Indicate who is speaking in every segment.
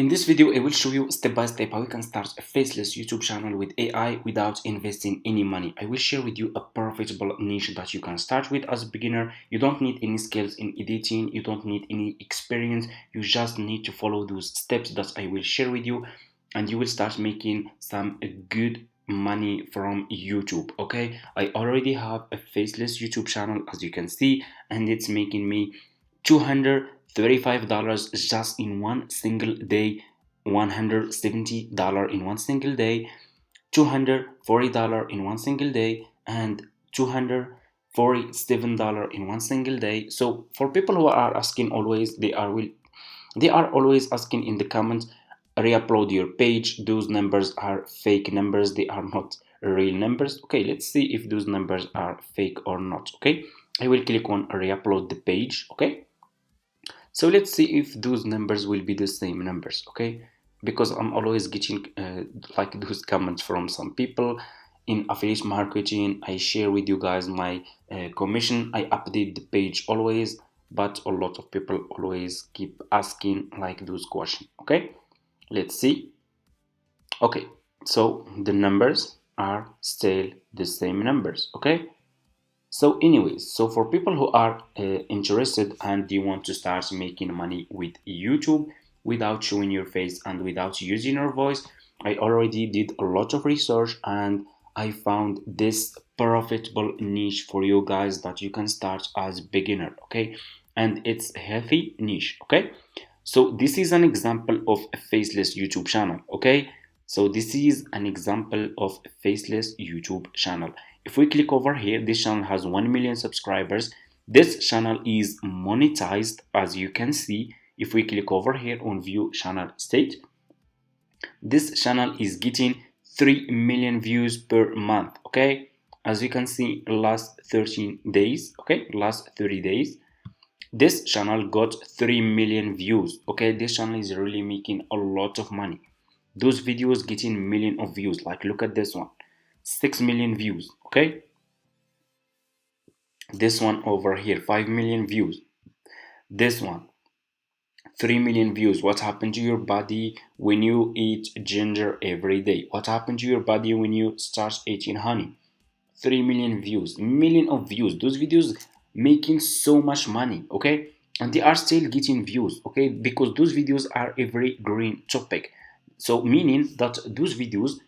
Speaker 1: In this video, I will show you step by step how you can start a faceless YouTube channel with AI without investing any money. I will share with you a profitable niche that you can start with as a beginner. You don't need any skills in editing, you don't need any experience, you just need to follow those steps that I will share with you, and you will start making some good money from YouTube. Okay, I already have a faceless YouTube channel, as you can see, and it's making me $235 just in one single day, $170 in one single day, $240 in one single day, and $247 in one single day. So for people who are asking always, they are always asking in the comments, re-upload your page, those numbers are fake numbers, they are not real numbers. Okay, let's see if those numbers are fake or not. Okay, I will click on re-upload the page. Okay, so let's see if those numbers will be the same numbers. Okay, because I'm always getting like those comments from some people in affiliate marketing. I share with you guys my commission, I update the page always, but a lot of people always keep asking like those questions. Okay, let's see. Okay, so the numbers are still the same numbers. Okay, so anyways, so for people who are interested and you want to start making money with YouTube without showing your face and without using your voice, I already did a lot of research and I found this profitable niche for you guys that you can start as beginner. Okay, and it's a healthy niche. Okay, so this is an example of a faceless YouTube channel. Okay, so this is an example of a faceless YouTube channel. If we click over here, this channel has 1 million subscribers. This channel is monetized, as you can see. If we click over here on view channel state, this channel is getting 3 million views per month. Okay, as you can see, last 13 days, okay, last 30 days, this channel got 3 million views. Okay, this channel is really making a lot of money. Those videos getting million of views. Like, look at this one, 6 million views. Okay, this one over here, 5 million views. This one, 3 million views. What happened to your body when you eat ginger every day? What happened to your body when you start eating honey? 3 million views, million of views. Those videos making so much money. Okay, and they are still getting views. Okay, because those videos are evergreen topic, so meaning that those videos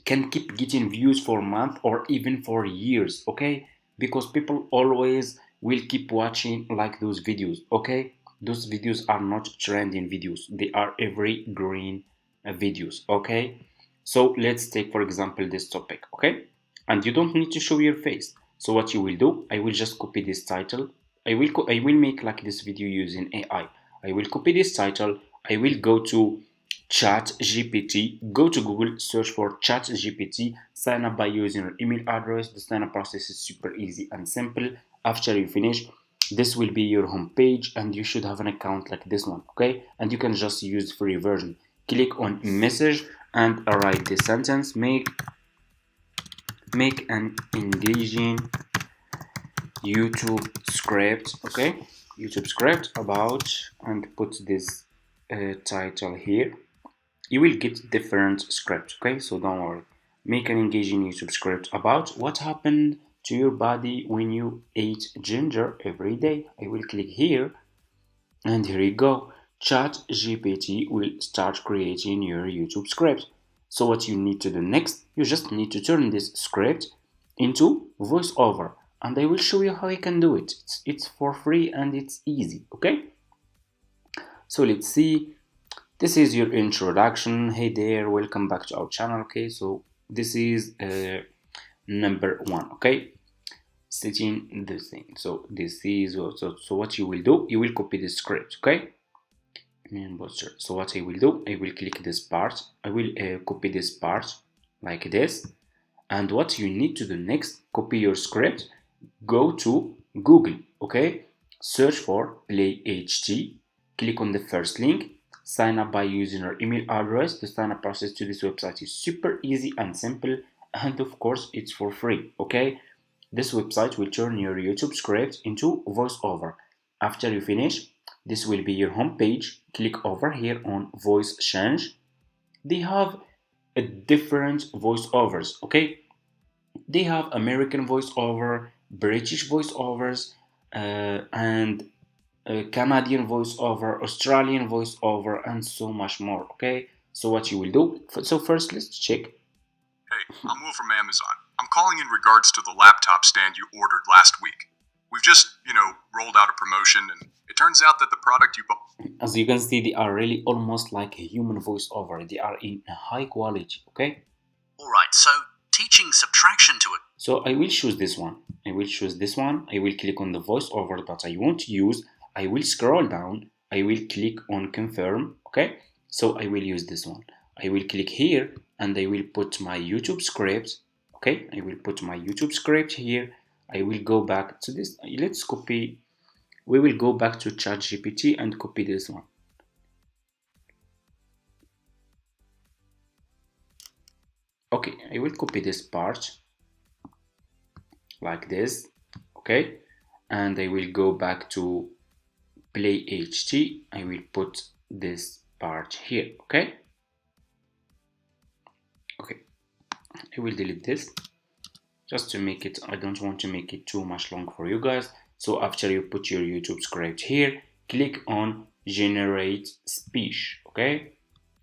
Speaker 1: can keep getting views for a month or even for years. Okay, because people always will keep watching like those videos. Okay, those videos are not trending videos, they are evergreen videos. Okay, so let's take for example this topic. Okay, and you don't need to show your face. So what you will do, I will just copy this title. I will make like this video using AI. I will copy this title. I will go to Chat GPT, go to Google, search for Chat GPT, sign up by using your email address. The sign up process is super easy and simple. After you finish, this will be your home page and you should have an account like this one. Okay, and you can just use the free version. Click on message and write the sentence, make an engaging YouTube script. Okay, YouTube script about, and put this title here. You will get different scripts. Okay, so don't worry. Make an engaging YouTube script about what happened to your body when you ate ginger every day. I will click here, and here you go. Chat GPT will start creating your YouTube script. So what you need to do next, you just need to turn this script into voiceover, and I will show you how you can do it. It's for free and it's easy. Okay, so let's see. This is your introduction. Hey there, welcome back to our channel. Okay, so this is number one. Okay, setting the thing. So this is so what you will do, you will copy the script. Okay, so what I will do, I will click this part, I will copy this part like this. And what you need to do next, copy your script, go to Google. Okay, search for PlayHT, click on the first link, sign up by using your email address. The sign up process to this website is super easy and simple, and of course it's for free. Okay, this website will turn your YouTube script into voiceover. After you finish, This will be your home page. Click over here on voice change. They have a different voiceovers, okay? They have American voiceover, British voiceovers, and Canadian voiceover, Australian voiceover, and so much more, okay? So what you will do, so first let's check.
Speaker 2: Hey, I'm Will from Amazon. I'm calling in regards to the laptop stand you ordered last week. We've just, rolled out a promotion, and it turns out that the product you bought...
Speaker 1: As you can see, they are really almost like a human voiceover. They are in a high quality, okay?
Speaker 2: Alright, so teaching subtraction to it.
Speaker 1: So I will choose this one. I will choose this one. I will click on the voiceover that I want to use. I will scroll down. I will click on confirm, okay? So I will use this one. I will click here and I will put my YouTube script, okay? I will put my YouTube script here. I will go back to this. Let's copy. We will go back to ChatGPT and copy this one. Okay, I will copy this part like this, okay? And I will go back to play HT. I will put this part here, okay? Okay, I will delete this just to make it, I don't want to make it too much long for you guys. So after you put your YouTube script here, click on generate speech, okay?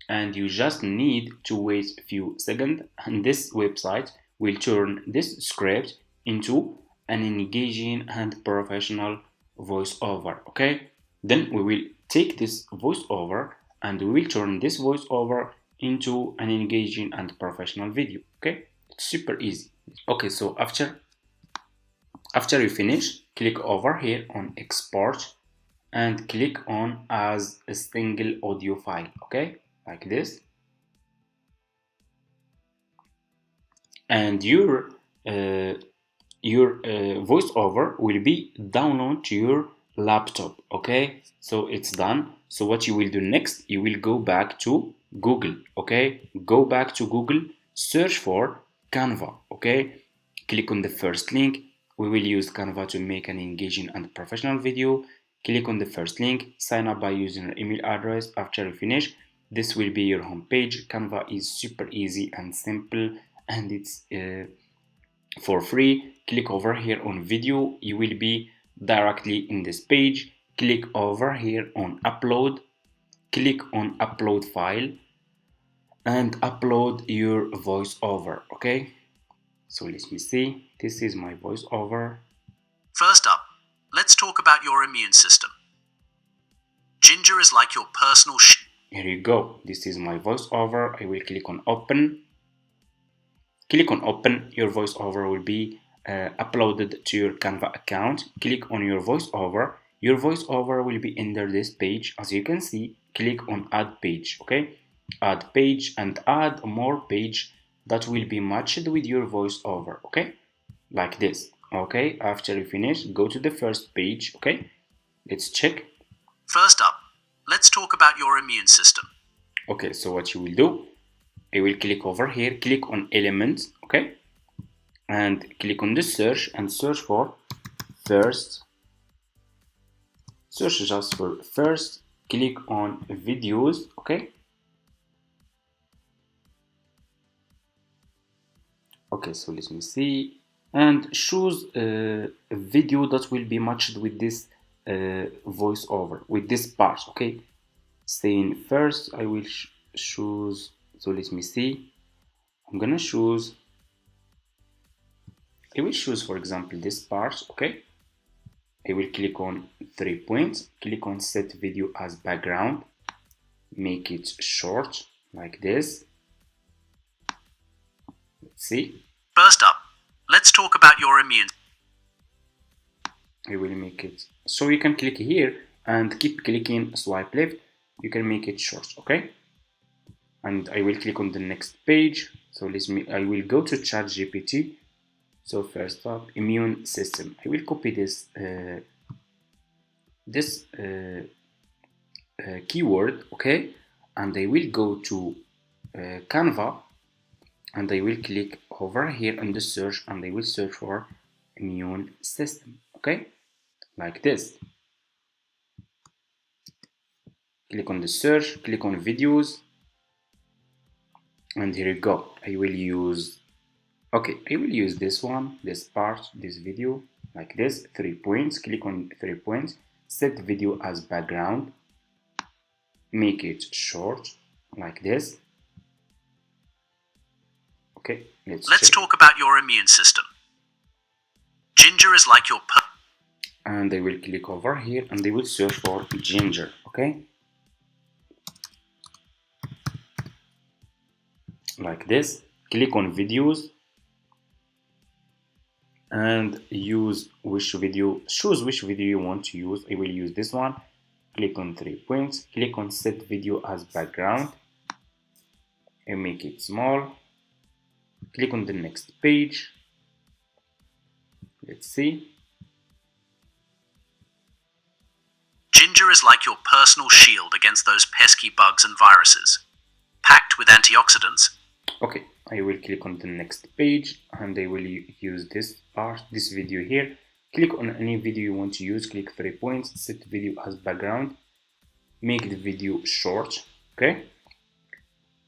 Speaker 1: And you just need to wait a few seconds, and this website will turn this script into an engaging and professional voiceover, okay? Then we will take this voiceover and we will turn this voiceover into an engaging and professional video, okay? It's super easy. Okay, so after you finish, click over here on export and click on as a single audio file, okay? Like this. And your voiceover will be download to your laptop, okay? So it's done. So what you will do next, you will go back to Google, okay? Go back to Google, search for Canva, okay? Click on the first link. We will use Canva to make an engaging and professional video. Click on the first link, sign up by using your email address. After you finish, this will be your home page. Canva is super easy and simple, and it's for free. Click over here on video. You will be directly in this page. Click over here on upload. Click on upload file and upload your voiceover, okay? So let me see. This is my voiceover.
Speaker 2: First up, let's talk about your immune system. Ginger is like your personal
Speaker 1: Here you go. This is my voiceover. I will click on open. Click on open. Your voiceover will be uploaded to your Canva account. Click on your voiceover. Your voiceover will be under this page. As you can see, click on add page, okay? Add page and add more page that will be matched with your voiceover, okay? Like this, okay? After you finish, go to the first page, okay? Let's check.
Speaker 2: First up, let's talk about your immune system.
Speaker 1: Okay, so what you will do, I will click over here, click on elements, okay? And click on the search and search for first. Search just for first, click on videos, okay? Okay, so let me see. And choose a video that will be matched with this voiceover, with this part, okay? Saying first, I will choose, so let me see. I'm gonna choose, I will choose, for example, this part, okay? I will click on 3 points, click on set video as background, make it short, like this. Let's see.
Speaker 2: First up, let's talk about your immune.
Speaker 1: I will make it, so you can click here and keep clicking, swipe left, you can make it short, okay? And I will click on the next page. So I will go to ChatGPT. So first up, immune system. I will copy this keyword, okay? And I will go to Canva, and I will click over here on the search, and I will search for immune system, okay? Like this. Click on the search, click on videos, and here you go. I will use this one, this part, this video, like this, 3 points. Click on 3 points, set video as background, make it short, like this. Okay, let's
Speaker 2: talk about your immune system. Ginger is like your
Speaker 1: and they will click over here and they will search for ginger. Okay, like this. Click on videos and choose which video you want to use. I will use this one. Click on 3 points, click on set video as background and make it small. Click on the next page. Let's see.
Speaker 2: Ginger is like your personal shield against those pesky bugs and viruses. Packed with antioxidants.
Speaker 1: Okay, I will click on the next page and I will use this part, this video here. Click on any video you want to use, click 3 points, set video as background, make the video short. Okay,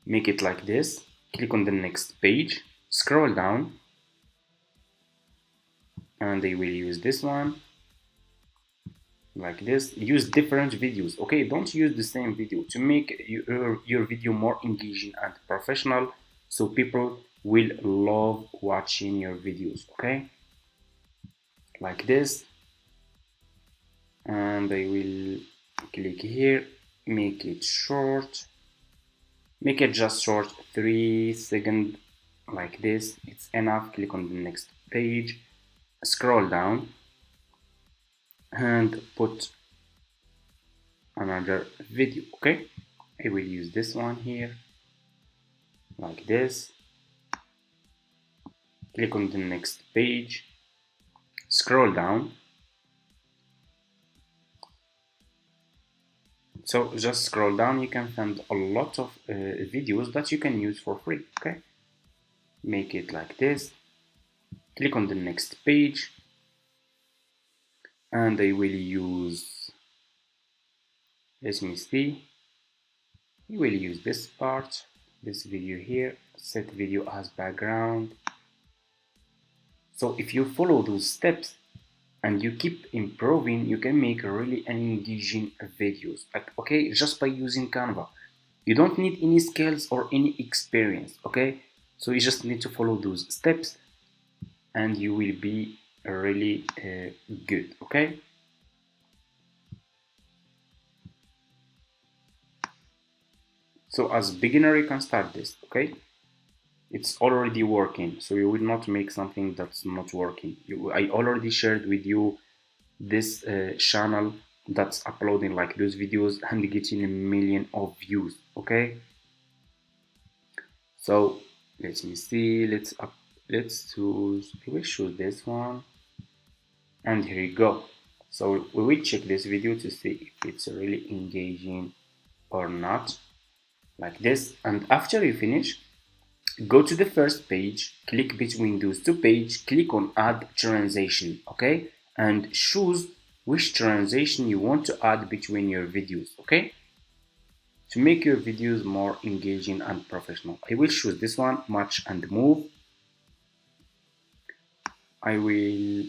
Speaker 1: make it like this. Click on the next page, scroll down, and I will use this one, like this. Use different videos. Okay, don't use the same video to make your video more engaging and professional, so people will love watching your videos. Okay, like this, and I will click here, make it short, make it just short, 3 seconds, like this. It's enough. Click on the next page, scroll down, and put another video. Okay, I will use this one here, like this. Click on the next page, scroll down. So just scroll down, you can find a lot of videos that you can use for free. Okay, make it like this. Click on the next page, and I will use, let me see, we will use this part, this video here, set video as background. So if you follow those steps and you keep improving, you can make really engaging videos. Like, okay, just by using Canva. You don't need any skills or any experience. Okay, so you just need to follow those steps and you will be really good. Okay, so as beginner you can start this. Okay, it's already working, so you will not make something that's not working. I already shared with you this channel that's uploading like those videos and getting a million of views. Okay, so let me see, let's choose, we will choose this one, and here you go. So we will check this video to see if it's really engaging or not, like this. And after you finish, go to the first page, click between those two pages, click on add transition. Okay, and choose which transition you want to add between your videos. Okay, to make your videos more engaging and professional. I will choose this one, match and move. I will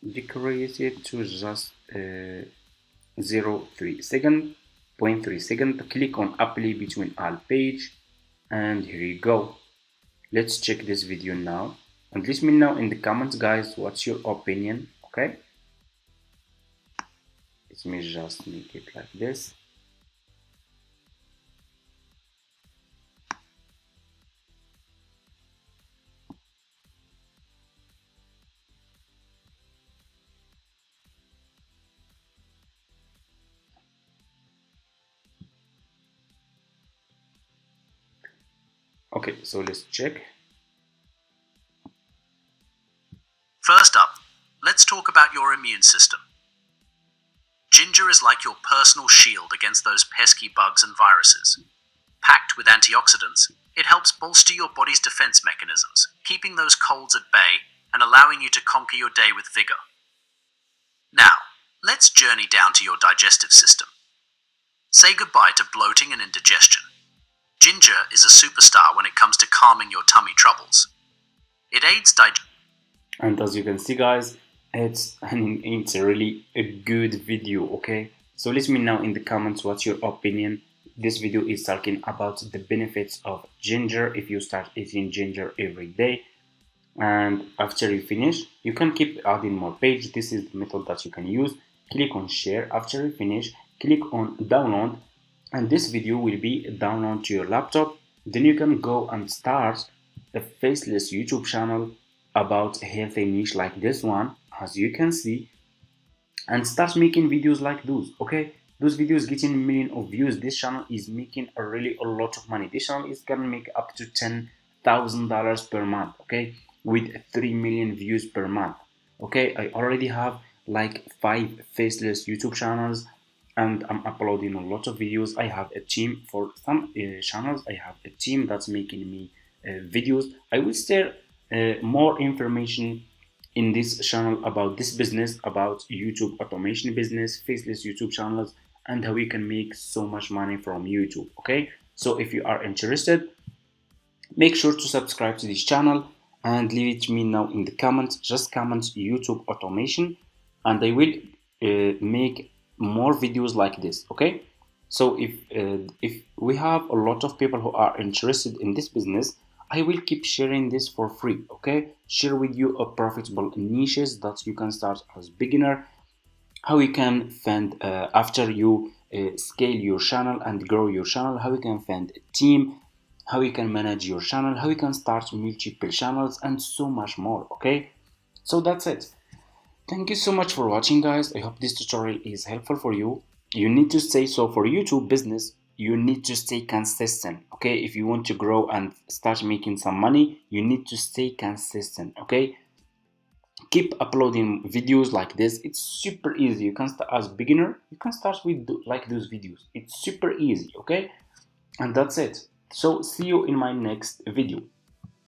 Speaker 1: decrease it to just 0.3 second. Click on apply between all page, and here you go. Let's check this video now, and let me know in the comments, guys, what's your opinion. Okay, let me just make it like this. Okay, so let's check.
Speaker 2: First up, let's talk about your immune system. Ginger is like your personal shield against those pesky bugs and viruses. Packed with antioxidants, it helps bolster your body's defense mechanisms, keeping those colds at bay and allowing you to conquer your day with vigor. Now, let's journey down to your digestive system. Say goodbye to bloating and indigestion. Ginger is a superstar when it comes to calming your tummy troubles. It aids digestion.
Speaker 1: And as you can see, guys, it's really a good video. Okay, so let me know in the comments what's your opinion. This video is talking about the benefits of ginger if you start eating ginger every day, and after you finish you can keep adding more page. This is the method that you can use. Click on share. After you finish, click on download, and this video will be download to your laptop. Then you can go and start a faceless YouTube channel about a healthy niche like this one, as you can see, and start making videos like those. Okay, those videos getting million of views. This channel is making a lot of money. This channel is gonna make up to $10,000 per month, okay, with 3 million views per month. Okay, I already have like 5 faceless YouTube channels, and I'm uploading a lot of videos. I have a team for some channels. I have a team that's making me videos. I will share more information in this channel about this business, about YouTube automation business, faceless YouTube channels, and how we can make so much money from YouTube. Okay, so if you are interested, make sure to subscribe to this channel and leave it to me now in the comments. Just comment YouTube automation and I will make more videos like this. Okay, so if we have a lot of people who are interested in this business, I will keep sharing this for free. Okay, share with you a profitable niches that you can start as beginner, how you can find after you scale your channel and grow your channel, how you can find a team, how you can manage your channel, how you can start multiple channels, and so much more. Okay, so that's it. Thank you so much for watching, guys. I hope this tutorial is helpful for you. You need to stay, so for YouTube business you need to stay consistent. Okay, if you want to grow and start making some money, you need to stay consistent. Okay, keep uploading videos like this. It's super easy. You can start as beginner, you can start with like those videos. It's super easy. Okay, and that's it. So see you in my next video.